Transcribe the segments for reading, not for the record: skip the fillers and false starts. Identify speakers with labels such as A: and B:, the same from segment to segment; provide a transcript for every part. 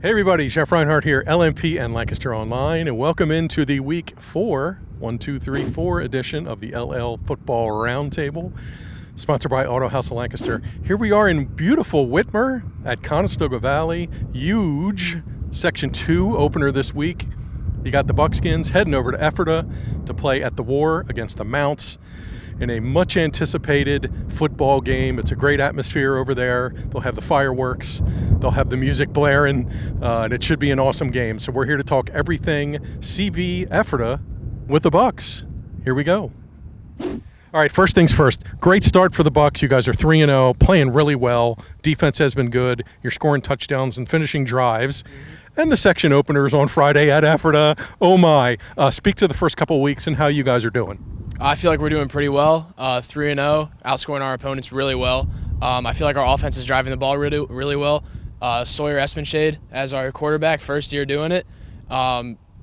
A: Hey everybody, Jeff Reinhart here, LMP and Lancaster Online, and welcome into the Week 4, 4 edition of the LL Football Roundtable, sponsored by Auto House of Lancaster. Here we are in beautiful Whitmer at Conestoga Valley. Huge Section 2 opener this week. You got the Buckskins heading over to Ephrata to play at the War against the Mounts in a much anticipated football game. It's a great atmosphere over there. They'll have the fireworks, they'll have the music blaring, and it should be an awesome game. So we're here to talk everything CV-Ephrata with the Bucks. Here we go. All right, first things first. Great start for the Bucks. You guys are 3-0, playing really well. Defense has been good. You're scoring touchdowns and finishing drives. And the section openers on Friday at Ephrata. Oh my. Speak to the first couple of weeks and how you guys are doing.
B: I feel like we're doing pretty well. 3-0, outscoring our opponents really well. I feel like our offense is driving the ball really well. Sawyer Espenshade as our quarterback, first year doing it.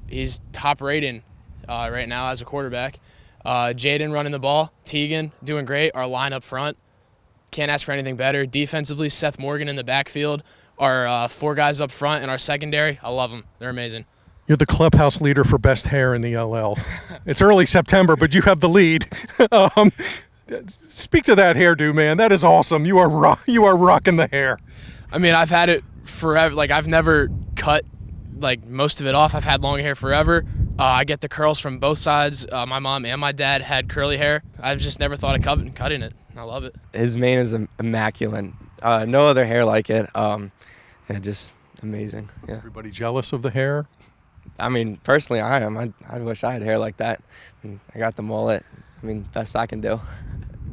B: He's top rating right now as a quarterback. Jaden running the ball. Tegan doing great. Our line up front, can't ask for anything better. Defensively, Seth Morgan in the backfield. Our 4 guys up front and our secondary, I love them. They're amazing.
A: You're the clubhouse leader for best hair in the LL. It's early September, but you have the lead. Speak to that hairdo, man. That is awesome. You are rocking the hair.
B: I mean, I've had it forever. Like, I've never cut most of it off. I've had long hair forever. I get the curls from both sides. My mom and my dad had curly hair. I've just never thought of cutting it. I love it.
C: His mane is immaculate. No other hair like it. Just amazing. Yeah.
A: Everybody jealous of the hair?
C: I mean, personally, I am. I wish I had hair like that. I got the mullet. I mean, best I can do.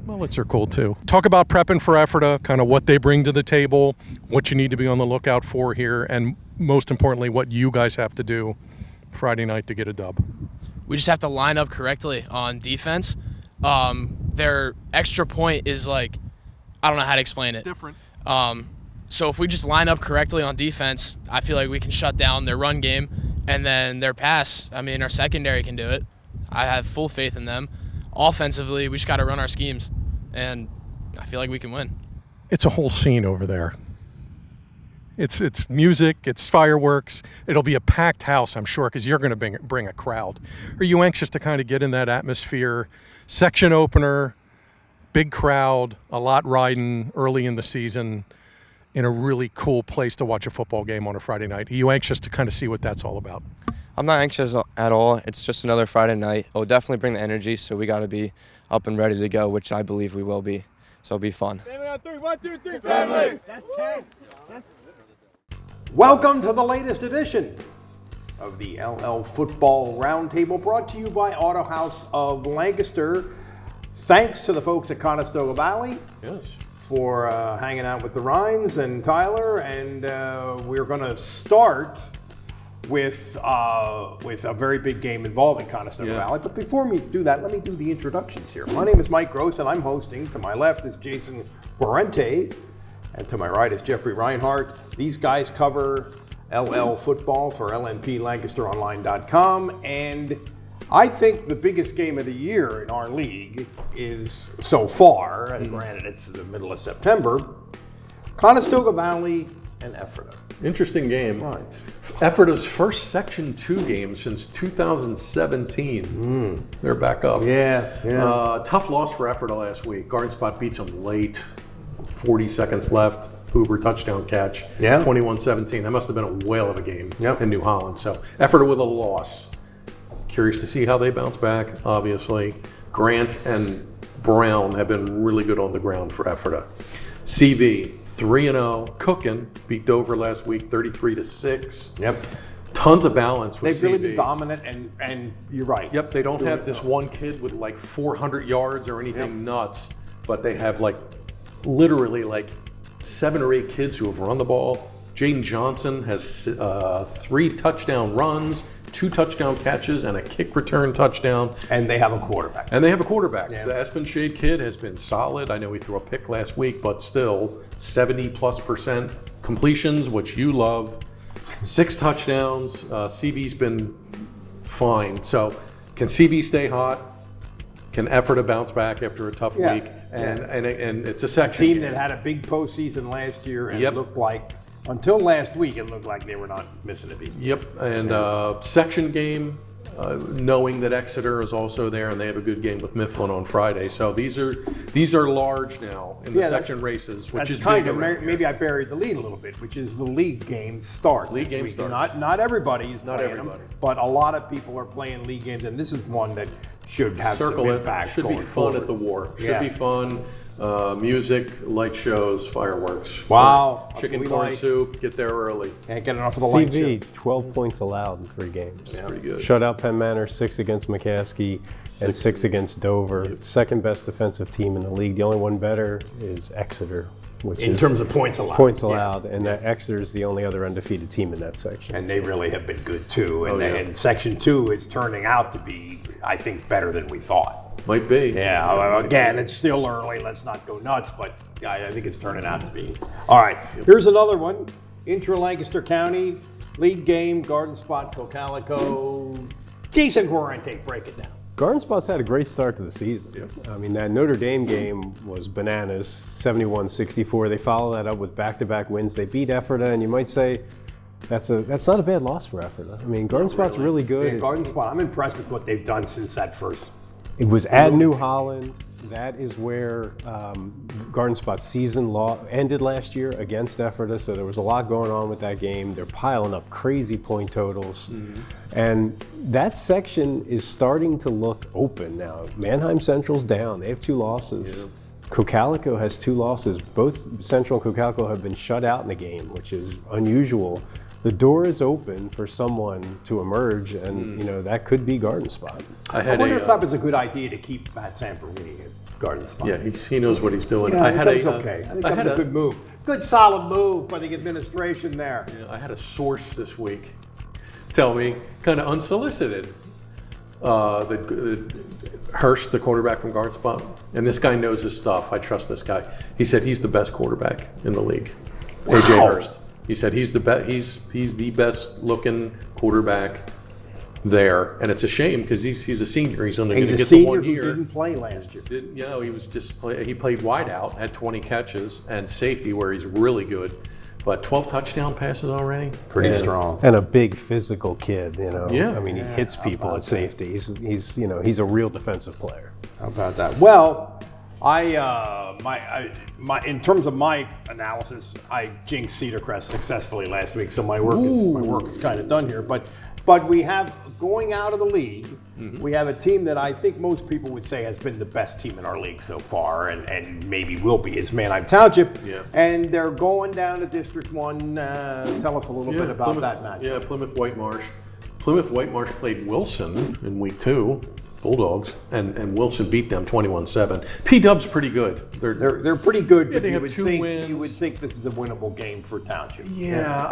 A: Mullets are cool too. Talk about prepping for Ephrata, kind of what they bring to the table, what you need to be on the lookout for here, and most importantly, what you guys have to do Friday night to get a dub.
B: We just have to line up correctly on defense. Their extra point is I don't know how to explain it.
A: It's different.
B: So if we just line up correctly on defense, I feel like we can shut down their run game. And then their pass, I mean, our secondary can do it. I have full faith in them. Offensively, we just got to run our schemes, and I feel like we can win.
A: It's a whole scene over there. It's music, it's fireworks. It'll be a packed house, I'm sure, because you're going to bring a crowd. Are you anxious to kind of get in that atmosphere? Section opener, big crowd, a lot riding early in the season, in a really cool place to watch a football game on a Friday night. Are you anxious to kind of see what that's all about?
C: I'm not anxious at all. It's just another Friday night. It'll definitely bring the energy, so we got to be up and ready to go, which I believe we will be. So it'll be fun.
D: Family on 3, 1, 2, 3, family!
E: That's 10. Welcome to the latest edition of the LL Football Roundtable, brought to you by Auto House of Lancaster. Thanks to the folks at Conestoga Valley.
A: Yes.
E: For hanging out with the Rhines and Tyler, and we're going to start with a very big game involving Conestoga Valley. But before we do that, let me do the introductions here. My name is Mike Gross, and I'm hosting. To my left is Jason Guarente, and to my right is Jeffrey Reinhart. These guys cover LL football for LMPLancasteronline.com, and I think the biggest game of the year in our league is, so far, and granted it's the middle of September, Conestoga Valley and Ephrata.
A: Interesting game.
E: Right.
A: Ephrata's first Section 2 game since 2017. They're back up.
E: Yeah.
A: Tough loss for Ephrata last week. Garden Spot beats them late, 40 seconds left. Hoover touchdown catch, 21-17. That must have been a whale of a game in New Holland. So Ephrata with a loss. Curious to see how they bounce back, obviously. Grant and Brown have been really good on the ground for Ephrata. CV, 3-0, cooking, beat Dover last week, 33-6.
E: Yep.
A: Tons of balance with
E: They've
A: CV.
E: really been dominant, and you're right.
A: Yep, they don't have this one kid with 400 yards or anything nuts, but they have literally 7 or 8 kids who have run the ball. Jaden Johnson has 3 touchdown runs, 2 touchdown catches, and a kick return touchdown.
E: And they have a quarterback.
A: Yeah. The Espenshade kid has been solid. I know he threw a pick last week, but still 70+% completions, which you love. 6 touchdowns. CV's been fine. So can CV stay hot? Can Ephrata bounce back after a tough week? And it's a section
E: team
A: game
E: that had a big postseason last year and looked like until last week, it looked like they were not missing a beat.
A: Yep, and section game, knowing that Exeter is also there, and they have a good game with Mifflin on Friday. So these are large now in the section races, which is
E: kind
A: big
E: of
A: around here.
E: maybe I buried the lead a little bit, which is the league games start.
A: League
E: this
A: games
E: week.
A: start.
E: Not everybody is
A: Not
E: playing
A: everybody.
E: them, but a lot of people are playing league games, and this is one that should have
A: Circle
E: some
A: it.
E: impact.
A: Should be
E: going
A: fun
E: forward.
A: at the war. Should
E: Yeah.
A: be fun. Music, light shows, fireworks.
E: Wow, that's
A: Chicken
E: what we
A: corn
E: like.
A: soup. Get there early.
E: Can't get enough of the light
F: CV,
E: shows.
F: 12 points allowed in 3 games.
A: Pretty good.
F: Shutout Penn Manor, 6 against McCaskey, and 6 against Dover. Second best defensive team in the league. The only one better is Exeter, which
E: In
F: is
E: terms of points allowed.
F: points
E: Yeah.
F: allowed, and that Exeter is the only other undefeated team in that section.
E: And they really have been good too. And,
A: Oh, yeah.
E: and Section 2 is turning out to be, I think, better than we thought.
A: Might be.
E: Yeah,
A: Might
E: again,
A: be.
E: it's still early. Let's not go nuts, but I think it's turning out to be. All right, here's another one. Intra-Lancaster County, league game, Garden Spot, Cocalico. Jason Guarente, break it down.
F: Garden Spot's had a great start to the season. I mean, that Notre Dame game was bananas, 71-64. They follow that up with back-to-back wins. They beat Ephrata, and you might say that's not a bad loss for Ephrata. I mean, Garden Spot's really good.
E: Yeah,
F: It's-
E: Garden Spot, I'm impressed with what they've done since that first.
F: It was at New Holland. That is where Garden Spot's season ended last year against Ephrata, so there was a lot going on with that game. They're piling up crazy point totals. And that section is starting to look open now. Manheim Central's down. They have 2 losses. Cocalico has 2 losses. Both Central and Cocalico have been shut out in the game, which is unusual. The door is open for someone to emerge, and that could be Garden Spot.
E: I wonder if that was a good idea to keep Matt Samperini at Garden Spot.
A: Yeah, he knows what he's doing.
E: Yeah, I think that was
A: a,
E: okay. I think that was a good move. Good, solid move by the administration there.
A: I had a source this week tell me, kind of unsolicited, that Hurst, the quarterback from Garden Spot, and this guy knows his stuff. I trust this guy. He said he's the best quarterback in the league. AJ Hurst. He said he's the best looking quarterback there, and it's a shame because he's a senior. He's only going to
E: He's a
A: get the
E: senior
A: 1
E: who
A: year.
E: didn't play last year.
A: He was just he played wide out, had 20 catches and safety where he's really good, but 12 touchdown passes already.
E: Pretty
A: And-
E: strong.
F: And a big physical kid,
A: Yeah.
F: I mean, he hits people at safety. He's a real defensive player.
E: How about that? Well, in terms of my analysis, I jinxed Cedar Crest successfully last week, so my work is kind of done here. But we have, going out of the league, we have a team that I think most people would say has been the best team in our league so far, and maybe will be, is Manheim Township.
A: Yeah.
E: And they're going down to District 1. Tell us a little bit about that match.
A: Yeah, Plymouth White Marsh. Plymouth White Marsh played Wilson in week 2, Bulldogs, and Wilson beat them 21-7. P-Dub's pretty good.
E: They're pretty good,
A: Yeah,
E: but
A: they
E: you
A: have
E: would
A: 2
E: think
A: wins.
E: you would think this is a winnable game for Township.
A: Yeah,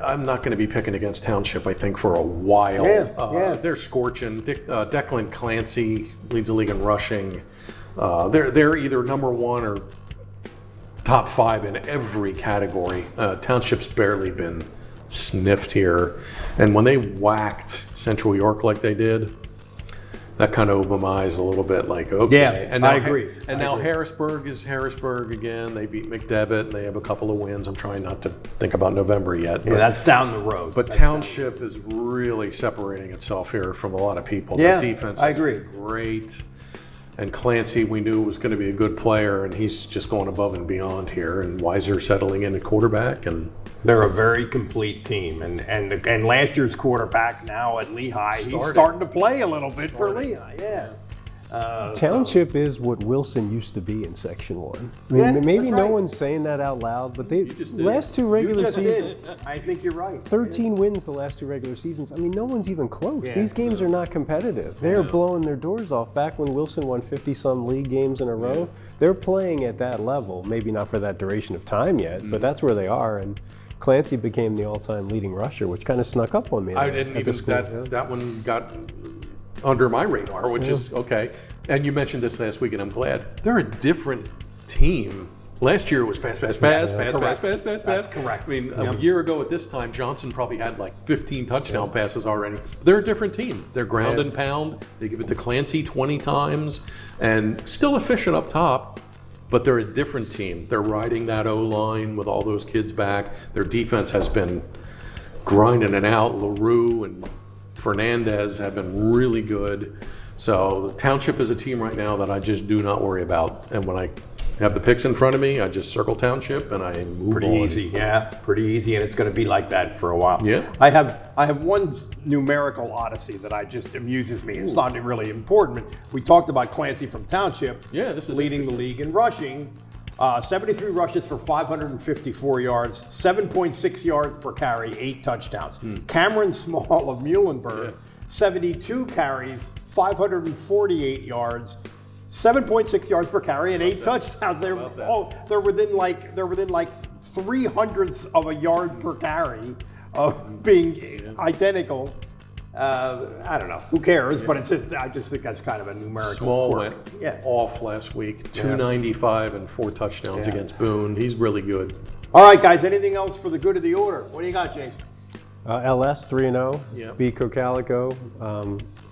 A: I'm not going to be picking against Township, I think, for a while.
E: Yeah.
A: They're scorching. Declan Clancy leads the league in rushing. They're either number 1 or top 5 in every category. Township's barely been sniffed here. And when they whacked Central York like they did, that kind of opened my eyes a little bit, like, okay.
E: Yeah,
A: and now,
E: I agree.
A: And now Harrisburg is Harrisburg again. They beat McDevitt, and they have a couple of wins. I'm trying not to think about November yet.
E: Yeah, that's down the road.
A: But Township is really separating itself here from a lot of people.
E: Yeah,
A: Their defense
E: I
A: is
E: agree.
A: great. And Clancy, we knew was going to be a good player, and he's just going above and beyond here. And Weiser settling in at quarterback, and
E: they're a very complete team. And last year's quarterback now at Lehigh, he's starting to play a little bit for Lehigh. Yeah.
F: Township is what Wilson used to be in Section 1. I
E: Yeah,
F: mean, maybe
E: that's
F: no
E: right.
F: one's saying that out loud, but they
A: just did.
F: last 2
E: You
F: regular
E: just
F: seasons.
E: did. I think you're right.
F: 13 wins the last 2 regular seasons. I mean, no one's even close.
E: Yeah.
F: These games are not competitive. They are blowing their doors off. Back when Wilson won 50-some league games in a row, they're playing at that level. Maybe not for that duration of time yet, but that's where they are. And Clancy became the all-time leading rusher, which kind of snuck up on me.
A: I
F: there
A: didn't
F: at the
A: even
F: school.
A: that one got under my radar, which is okay. And you mentioned this last week, and I'm glad. They're a different team. Last year it was pass.
E: That's correct.
A: I mean, a year ago at this time, Johnson probably had like 15 touchdown passes already. They're a different team. They're ground and pound. They give it to Clancy 20 times, and still efficient up top. but they're a different team. They're riding that O-line with all those kids back. Their defense has been grinding it out. LaRue and Fernandez have been really good. So the Township is a team right now that I just do not worry about. And when I have the picks in front of me, I just circle Township and I move
E: Pretty
A: on.
E: easy, yeah, pretty easy, and it's going to be like that for a while.
A: Yeah.
E: I have one numerical odyssey that I just amuses me. It's not really important, but we talked about Clancy from Township.
A: Yeah, this is
E: leading the league in rushing. 73 rushes for 554 yards, 7.6 yards per carry, 8 touchdowns. Cameron Small of Muhlenberg, 72 carries, 548 yards, 7.6 yards per carry and 8 touchdowns. They're within like 3/100ths of a yard per carry of being identical. I don't know. Who cares? But it's just I just think that's kind of a numerical
A: Small
E: quirk.
A: went off last week, 295 and 4 touchdowns against Boone. He's really good.
E: All right, guys. Anything else for the good of the order? What do you got, Jason?
F: LS 3-0,
A: Yep.
F: beat Cocalico.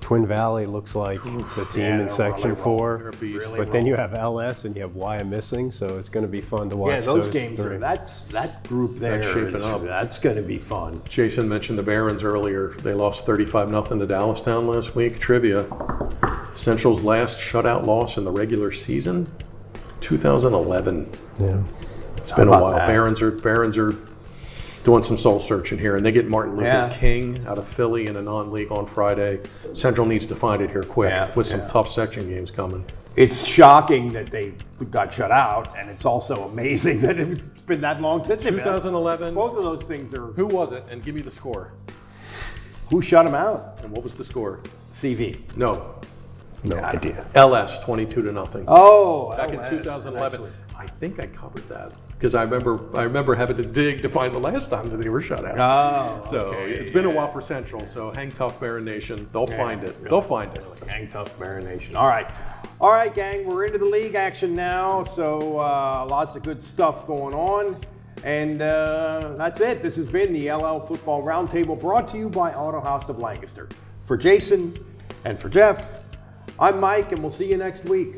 F: Twin Valley looks like the team in Section
E: really
F: 4.
A: They're a beast.
F: But then you have LS and you have YM missing, so it's going to be fun to watch.
E: Yeah, those games.
F: three.
E: That group there.
A: That's shaping up.
E: That's going to be fun.
A: Jason mentioned the Barons earlier. They lost 35-0 to Dallastown last week. Trivia. Central's last shutout loss in the regular season, 2011.
F: Yeah.
A: It's been a
E: about
A: while.
E: that?
A: Barons are doing some soul searching here, and they get Martin Luther
E: Yeah.
A: King out of Philly in a non-league on Friday. Central needs to find it here quick with some tough section games coming.
E: It's shocking that they got shut out, and it's also amazing that it's been that long since they've been.
A: 2011.
E: Both of those things are.
A: Who was it? And give me the score.
E: Who shut them out?
A: And what was the score?
E: CV.
A: No.
F: No idea.
A: LS 22-0.
E: Oh,
A: Back in
E: LS,
A: 2011.
E: excellent.
A: I think I covered that because I remember having to dig to find the last time that they were shut out.
E: Oh,
A: So
E: okay,
A: it's been a while for Central. So hang tough, Baron Nation. They'll find it.
E: really.
A: They'll find it.
E: Hang tough, Baron Nation. All right, gang. We're into the league action now, so lots of good stuff going on. And that's it. This has been the LL Football Roundtable, brought to you by Auto House of Lancaster. For Jason and for Jeff, I'm Mike, and we'll see you next week.